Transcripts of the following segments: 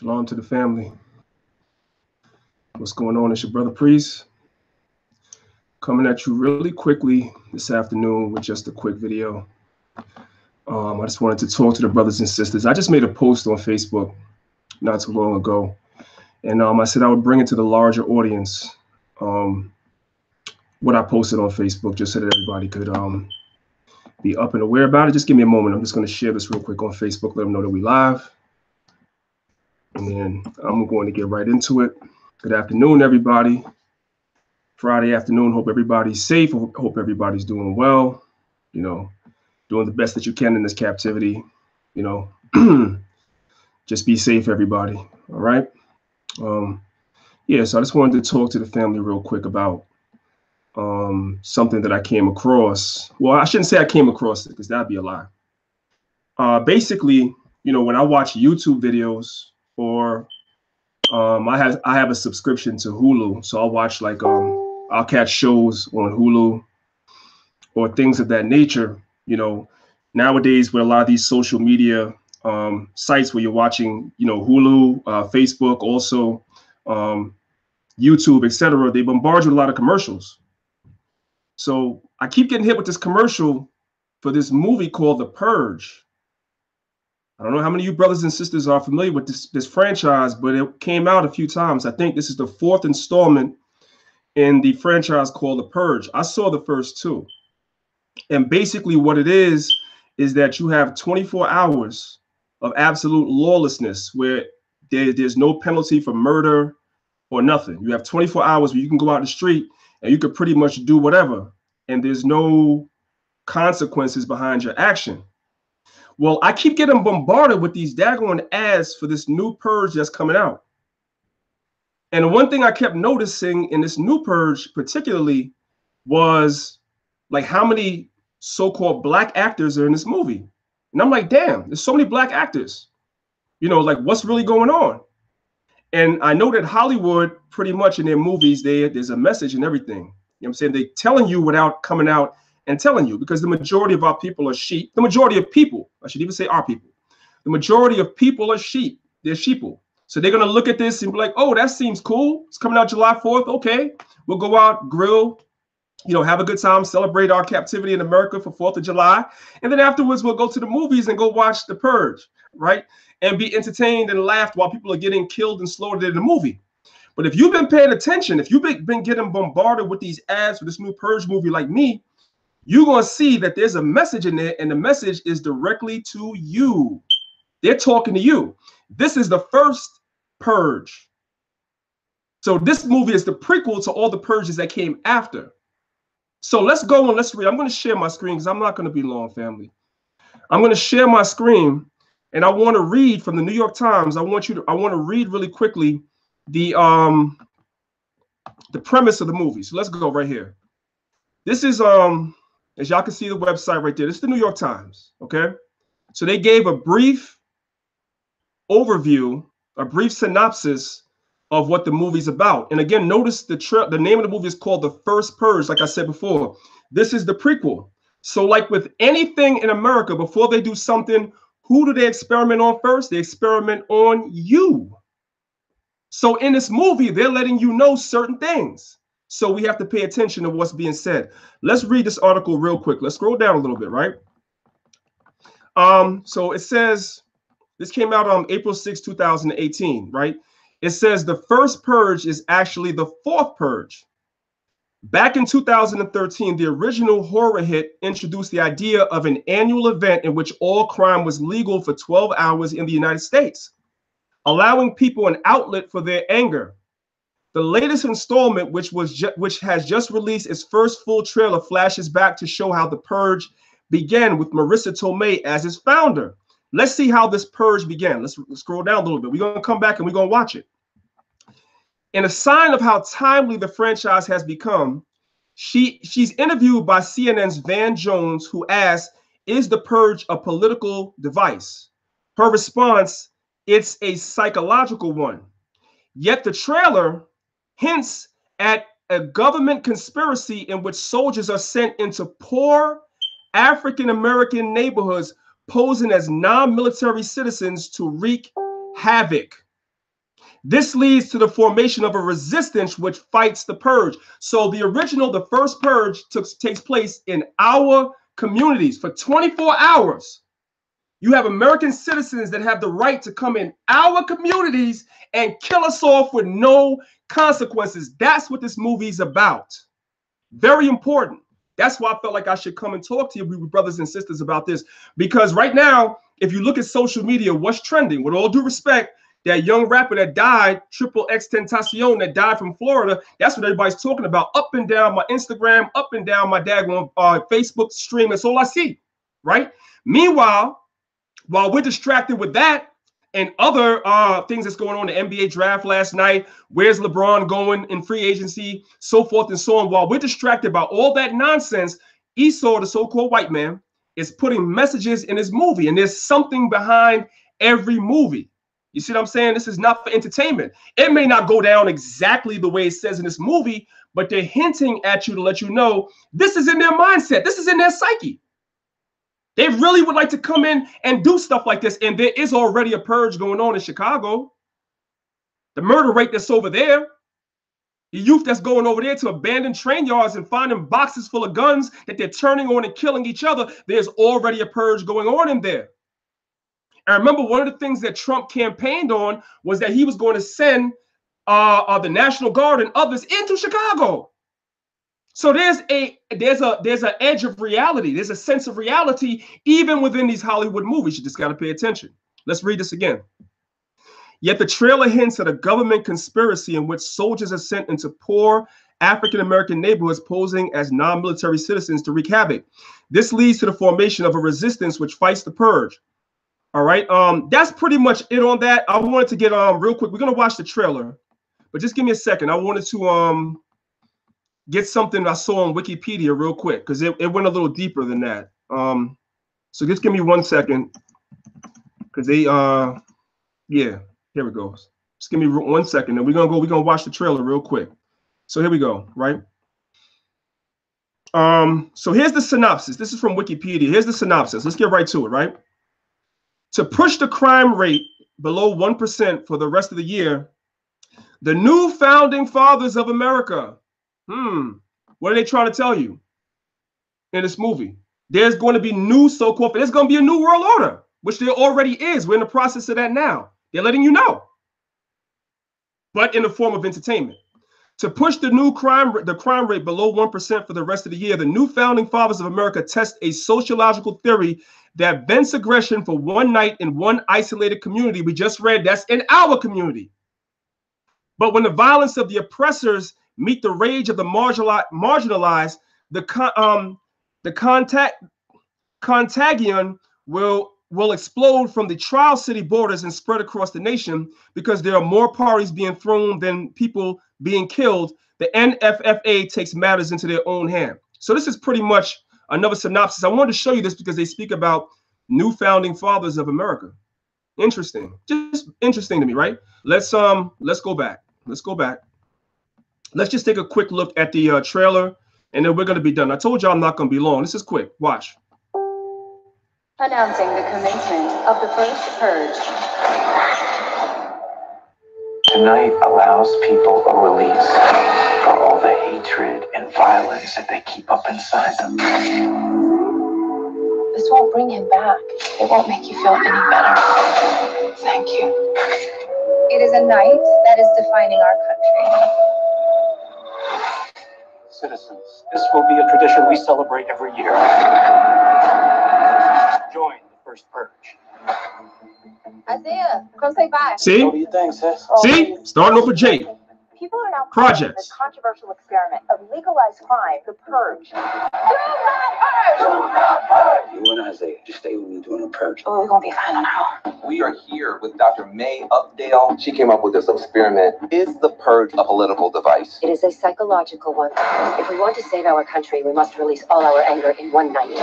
Shalom to the family. What's going on? It's your brother Priest coming at you really quickly this afternoon with just a quick video. I just wanted to talk to the brothers and sisters. I just made a post on Facebook not too long ago, and I said I would bring it to the larger audience. What I posted on Facebook, just so that everybody could be up and aware about it. Just give me a moment. I'm just going to share this real quick on Facebook. Let them know that we live. And then I'm going to get right into it. Good afternoon, everybody. Friday afternoon. Hope everybody's safe. Hope everybody's doing well. You know, doing the best that you can in this captivity. You know, just be safe, everybody. All right. Yeah, so I just wanted to talk to the family real quick about something that I came across. Well, I shouldn't say I came across it because that'd be a lie. Basically, you know, when I watch YouTube videos, or I have a subscription to Hulu, so I'll watch like I'll catch shows on Hulu or things of that nature. You know, nowadays with a lot of these social media sites where you're watching, you know, Hulu, Facebook, also YouTube, etc., they bombard you with a lot of commercials. So I keep getting hit with this commercial for this movie called The Purge. I don't know how many of you brothers and sisters are familiar with this franchise, but it came out a few times. I think this is the 4th installment in the franchise called The Purge. I saw the first 2. And basically what it is that you have 24 hours of absolute lawlessness where there's no penalty for murder or nothing. You have 24 hours where you can go out in the street and you could pretty much do whatever. And there's no consequences behind your action. Well, I keep getting bombarded with these daggone ads for this new Purge that's coming out. And one thing I kept noticing in this new Purge particularly was like how many so-called black actors are in this movie. And I'm like, damn, there's so many black actors. You know, like what's really going on? And I know that Hollywood pretty much in their movies, there's a message and everything. You know what I'm saying? They're telling you without coming out and telling you, because the majority of our people are sheep. The majority of people, I should even say our people. The majority of people are sheep. They're sheeple. So they're going to look at this and be like, oh, that seems cool. It's coming out July 4th. Okay, we'll go out, grill, you know, have a good time, celebrate our captivity in America for 4th of July. And then afterwards, we'll go to the movies and go watch The Purge, right? And be entertained and laughed while people are getting killed and slaughtered in the movie. But if you've been paying attention, if you've been getting bombarded with these ads for this new Purge movie like me, you're going to see that there's a message in there, and the message is directly to you. They're talking to you. This is the first Purge. So this movie is the prequel to all the Purges that came after. So let's go and let's read. I'm going to share my screen because I'm not going to be long, family. I'm going to share my screen, and I want to read from the New York Times. I want to read really quickly the premise of the movie. So let's go right here. This is as y'all can see the website right there. This is the New York Times, okay? So they gave a brief overview, a brief synopsis of what the movie's about. And again, notice the name of the movie is called The First Purge, like I said before. This is the prequel. So like with anything in America, before they do something, who do they experiment on first? They experiment on you. So in this movie, they're letting you know certain things. So we have to pay attention to what's being said. Let's read this article real quick. Let's scroll down a little bit, right? So it says, this came out on April 6, 2018, right? It says the first Purge is actually the 4th Purge. Back in 2013, the original horror hit introduced the idea of an annual event in which all crime was legal for 12 hours in the United States, allowing people an outlet for their anger. The latest installment, which has just released its first full trailer, flashes back to show how the Purge began with Marissa Tomei as its founder. Let's see how this Purge began. Let's scroll down a little bit. We're going to come back and we're going to watch it. In a sign of how timely the franchise has become, she's interviewed by CNN's Van Jones, who asked, is the Purge a political device? Her response, it's a psychological one. Yet the trailer hints at a government conspiracy in which soldiers are sent into poor African-American neighborhoods posing as non-military citizens to wreak havoc. This leads to the formation of a resistance which fights the purge. So the first purge takes place in our communities for 24 hours. You have American citizens that have the right to come in our communities and kill us off with no consequences. That's what this movie is about. Very important. That's why I felt like I should come and talk to you, brothers and sisters, about this. Because right now, if you look at social media, what's trending? With all due respect, that young rapper that died, Triple X Tentacion, that died from Florida, that's what everybody's talking about. Up and down my Instagram, up and down my daggone Facebook stream. That's all I see, right? Meanwhile, while we're distracted with that and other things that's going on, the NBA draft last night, where's LeBron going in free agency, so forth and so on. While we're distracted by all that nonsense, Esau, the so-called white man, is putting messages in his movie, and there's something behind every movie. You see what I'm saying? This is not for entertainment. It may not go down exactly the way it says in this movie, but they're hinting at you to let you know this is in their mindset. This is in their psyche. They really would like to come in and do stuff like this. And there is already a purge going on in Chicago. The murder rate that's over there, the youth that's going over there to abandoned train yards and finding boxes full of guns that they're turning on and killing each other. There's already a purge going on in there. And remember, one of the things that Trump campaigned on was that he was going to send the National Guard and others into Chicago. So there's an edge of reality. There's a sense of reality even within these Hollywood movies. You just got to pay attention. Let's read this again. Yet the trailer hints at a government conspiracy in which soldiers are sent into poor African-American neighborhoods posing as non-military citizens to wreak havoc. This leads to the formation of a resistance which fights the purge. All right. That's pretty much it on that. I wanted to get real quick. We're gonna watch the trailer, but just give me a second. I wanted to get something I saw on Wikipedia real quick because it went a little deeper than that. So just give me 1 second because they yeah, here it goes. Just give me 1 second and we're gonna watch the trailer real quick. So here we go, right? So here's the synopsis. This is from Wikipedia. Here's the synopsis. Let's get right to it, right? To push the crime rate below 1% for the rest of the year, the new founding fathers of America. What are they trying to tell you in this movie? There's going to be new so-called, there's going to be a new world order, which there already is. We're in the process of that now. They're letting you know, but in the form of entertainment. To push the crime rate below 1% for the rest of the year, the new founding fathers of America test a sociological theory that vents aggression for one night in one isolated community. We just read that's in our community. But when the violence of the oppressors meet the rage of the marginalized, the contagion will explode from the Trial City borders and spread across the nation because there are more parties being thrown than people being killed. The NFFA takes matters into their own hand. So this is pretty much another synopsis. I wanted to show you this because they speak about new founding fathers of America. Interesting, just interesting to me, right? Let's go back. Let's go back. Let's just take a quick look at the trailer, and then we're going to be done. I told you I'm not going to be long. This is quick. Watch. Announcing the commencement of the first purge. Tonight allows people a release for all the hatred and violence that they keep up inside them. This won't bring him back. It won't make you feel any better. Thank you. It is a night that is defining our country. Citizens, this will be a tradition we celebrate every year. Join the first purge. Isaiah, come say bye. See? What do you think, sis? See? Starting off with Jake. People are now Projects. the controversial experiment of legalized crime, the purge. You and Isaiah, just stay with me during the purge. Oh, we're gonna be fine on our own. We are here with Dr. May Updale. She came up with this experiment. Is the purge a political device? It is a psychological one. If we want to save our country, we must release all our anger in one night.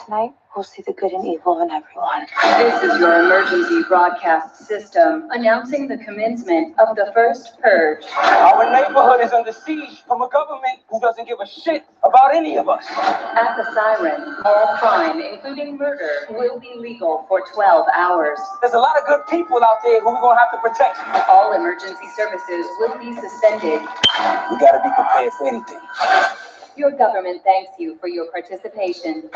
Tonight, We'll see the good and evil in everyone. This is your emergency broadcast system announcing the commencement of the first purge. Our neighborhood is under siege from a government who doesn't give a shit about any of us. At the siren, all crime, including murder, will be legal for 12 hours. There's a lot of good people out there who we're gonna have to protect. All emergency services will be suspended. We gotta be prepared for anything. Your government thanks you for your participation.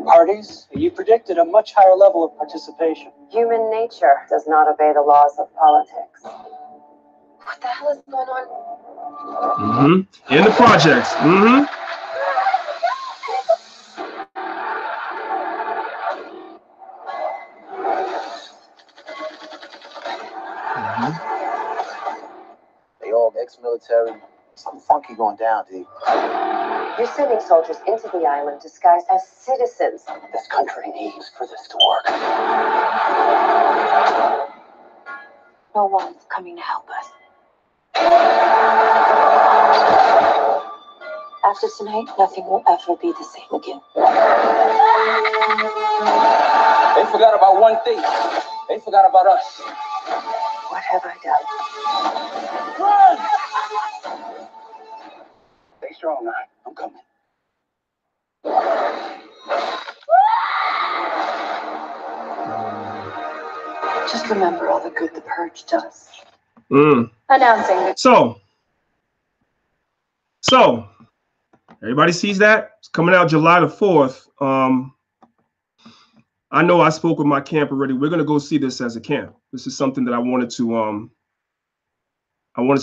Parties, you predicted a much higher level of participation. Human nature does not obey the laws of politics. What the hell is going on? In the projects. They all ex-military. Something funky going down, D. You're sending soldiers into the island disguised as citizens. This country needs for this to work. No one's coming to help us. After tonight, nothing will ever be the same again. They forgot about one thing. They forgot about us. What have I done? Run! Stay strong now. I'm coming. Just remember all the good the Purge does. Announcing the So everybody sees that? It's coming out July the 4th. I know I spoke with my camp already. We're gonna go see this as a camp. This is something that I wanted to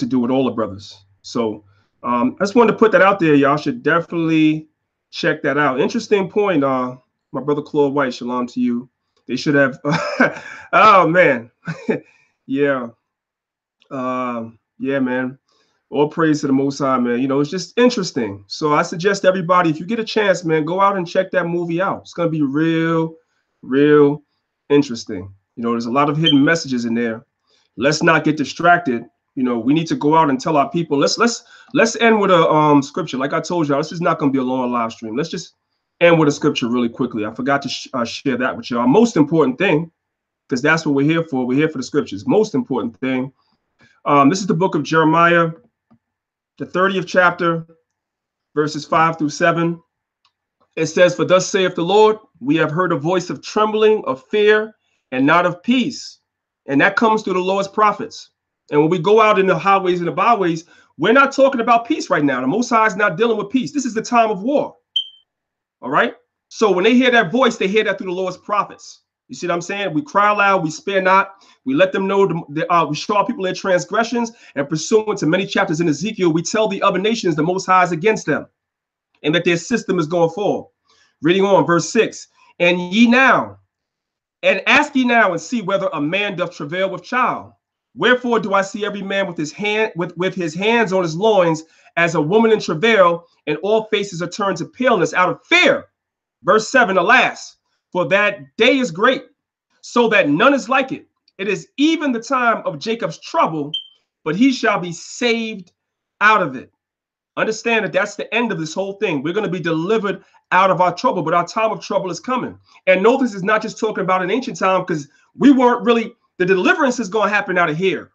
do with all the brothers. So I just wanted to put that out there. Y'all should definitely check that out. Interesting point. My brother Claude White, shalom to you. They should have oh man. Yeah, man. All praise to the Most High, man. You know, it's just interesting. So I suggest everybody, if you get a chance, man, go out and check that movie out. It's gonna be real interesting. You know, there's a lot of hidden messages in there. Let's not get distracted. You know, we need to go out and tell our people. Let's end with a scripture. Like I told y'all, this is not gonna be a long live stream. Let's just end with a scripture really quickly. I forgot to share that with y'all. Most important thing, because that's what we're here for. We're here for the scriptures. Most important thing. This is the book of Jeremiah, the 30th chapter, verses 5 through 7. It says, "For thus saith the Lord, we have heard a voice of trembling, of fear, and not of peace." And that comes through the Lord's prophets. And when we go out in the highways and the byways, we're not talking about peace right now. The Most High is not dealing with peace. This is the time of war. All right. So when they hear that voice, they hear that through the Lord's prophets. You see what I'm saying? We cry aloud, we spare not. We let them know, we show our people their transgressions, and pursuant to many chapters in Ezekiel, we tell the other nations the Most High is against them and that their system is going to fall. Reading on, verse 6. And ask ye now and see whether a man doth travail with child. Wherefore do I see every man with his hands on his loins as a woman in travail, and all faces are turned to paleness out of fear. Verse 7, alas, for that day is great, so that none is like it. It is even the time of Jacob's trouble, but he shall be saved out of it. Understand that that's the end of this whole thing. We're going to be delivered out of our trouble, but our time of trouble is coming. And notice this is not just talking about an ancient time, because we weren't really, the deliverance is going to happen out of here.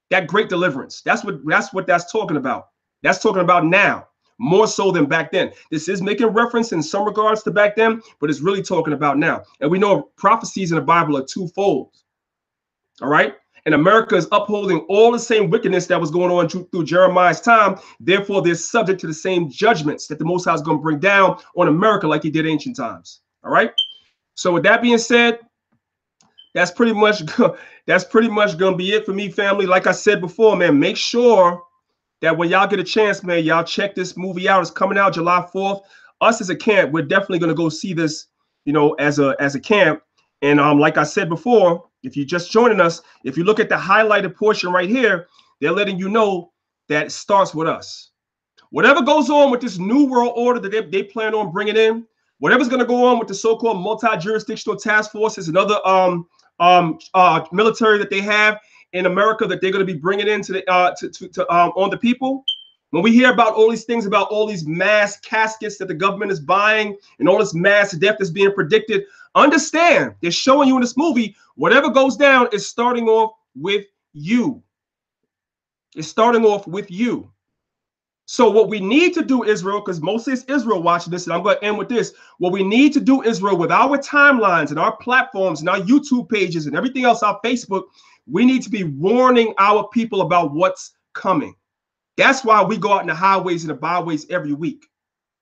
That great deliverance. That's what that's talking about. That's talking about now, more so than back then. This is making reference in some regards to back then, but it's really talking about now. And we know prophecies in the Bible are twofold. All right. And America is upholding all the same wickedness that was going on through Jeremiah's time. Therefore, they're subject to the same judgments that the Most High is going to bring down on America like he did ancient times. All right. So with that being said, that's pretty much going to be it for me, family. Like I said before, man, make sure that when y'all get a chance, man, y'all check this movie out. It's coming out July 4th. Us as a camp, we're definitely going to go see this, you know, as a camp. And like I said before, if you're just joining us, if you look at the highlighted portion right here, they're letting you know that it starts with us. Whatever goes on with this new world order that they plan on bringing in, whatever's going to go on with the so-called multi-jurisdictional task forces and other military that they have in America that they're going to be bringing into the on the people, When we hear about all these things, about all these mass caskets that the government is buying and all this mass death that's being predicted, understand they're showing you in this movie, whatever goes down is starting off with you. It's starting off with you. So what we need to do, Israel, because mostly it's Israel watching this, and I'm going to end with this. What we need to do, Israel, with our timelines and our platforms and our YouTube pages and everything else, our Facebook, we need to be warning our people about what's coming. That's why we go out in the highways and the byways every week.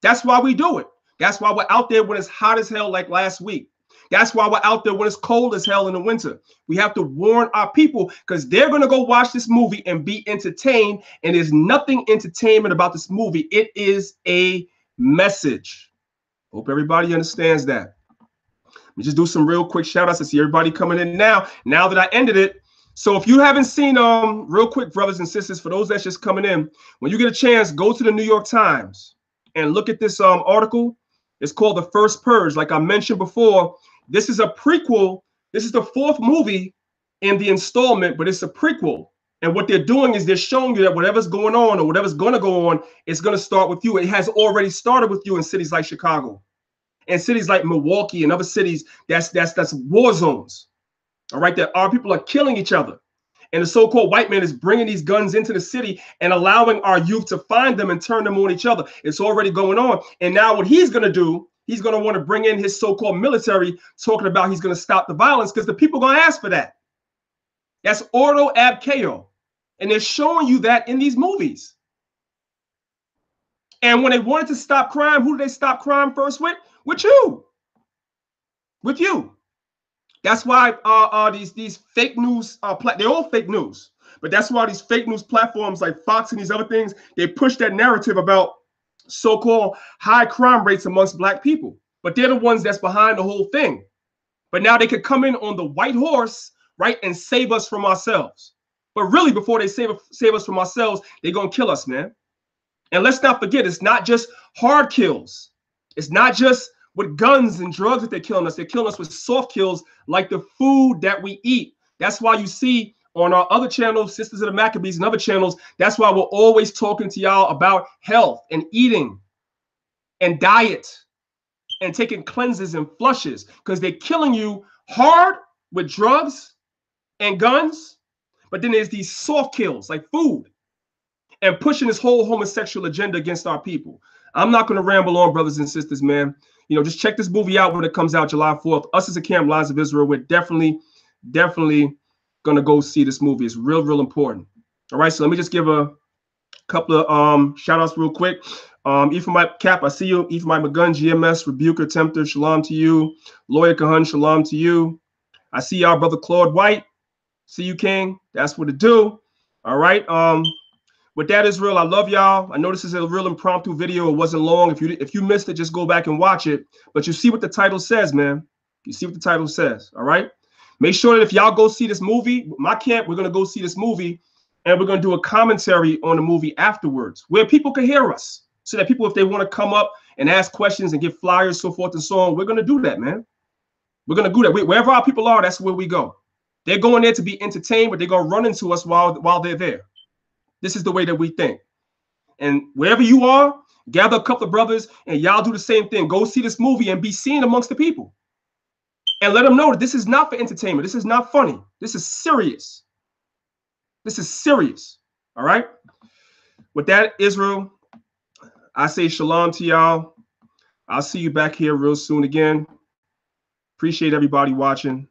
That's why we do it. That's why we're out there when it's hot as hell like last week. That's why we're out there when it's cold as hell in the winter. We have to warn our people because they're going to go watch this movie and be entertained. And there's nothing entertainment about this movie. It is a message. Hope everybody understands that. Let me just do some real quick shout outs. I see everybody coming in now that I ended it. So if you haven't seen, real quick, brothers and sisters, for those that's just coming in, when you get a chance, go to the New York Times and look at this article. It's called The First Purge. Like I mentioned before, this is a prequel. This is the 4th movie in the installment, but it's a prequel. And what they're doing is they're showing you that whatever's going on or whatever's going to go on, it's going to start with you. It has already started with you in cities like Chicago and cities like Milwaukee and other cities that's war zones. All right, that our people are killing each other. And the so-called white man is bringing these guns into the city and allowing our youth to find them and turn them on each other. It's already going on. And now what he's going to do, he's going to want to bring in his so-called military, talking about he's going to stop the violence because the people are going to ask for that. That's ordo ab chaos. And they're showing you that in these movies. And when they wanted to stop crime, who did they stop crime first with? With you. With you. That's why these fake news, they're all fake news. But that's why these fake news platforms like Fox and these other things, they push that narrative about so-called high crime rates amongst Black people. But they're the ones that's behind the whole thing. But now they could come in on the white horse, right, and save us from ourselves. But really, before they save us from ourselves, they're going to kill us, man. And let's not forget, it's not just hard kills. It's not just with guns and drugs that they're killing us. They're killing us with soft kills like the food that we eat. That's why you see on our other channels, Sisters of the Maccabees and other channels, that's why we're always talking to y'all about health and eating and diet and taking cleanses and flushes, because they're killing you hard with drugs and guns. But then there's these soft kills like food and pushing this whole homosexual agenda against our people. I'm not going to ramble on, brothers and sisters, man. You know, just check this movie out when it comes out July 4th. Us as a Camp, Lives of Israel, we're definitely going to go see this movie. It's real important. All right, so let me just give a couple of shout outs real quick. Ephraimite Cap, I see you. Ephraimite McGunn, GMS, Rebuker, Tempter, shalom to you. Lawyer Kahan, shalom to you. I see y'all, brother Claude White. See you, King. That's what it do. All right. With that, Israel, I love y'all. I know this is a real impromptu video. It wasn't long. If you missed it, just go back and watch it. But you see what the title says, man. You see what the title says. All right. Make sure that if y'all go see this movie, my camp, we're going to go see this movie, and we're going to do a commentary on the movie afterwards where people can hear us, so that people, if they want to come up and ask questions and get flyers, so forth and so on, we're going to do that, man. We're going to do that. Wherever our people are, that's where we go. They're going there to be entertained, but they're going to run into us while they're there. This is the way that we think. And wherever you are, gather a couple of brothers and y'all do the same thing. Go see this movie and be seen amongst the people. And let them know that this is not for entertainment. This is not funny. This is serious. This is serious. All right? With that, Israel, I say shalom to y'all. I'll see you back here real soon again. Appreciate everybody watching.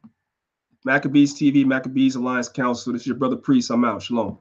Maccabees TV, Maccabees Alliance Council. This is your brother Priest. I'm out. Shalom.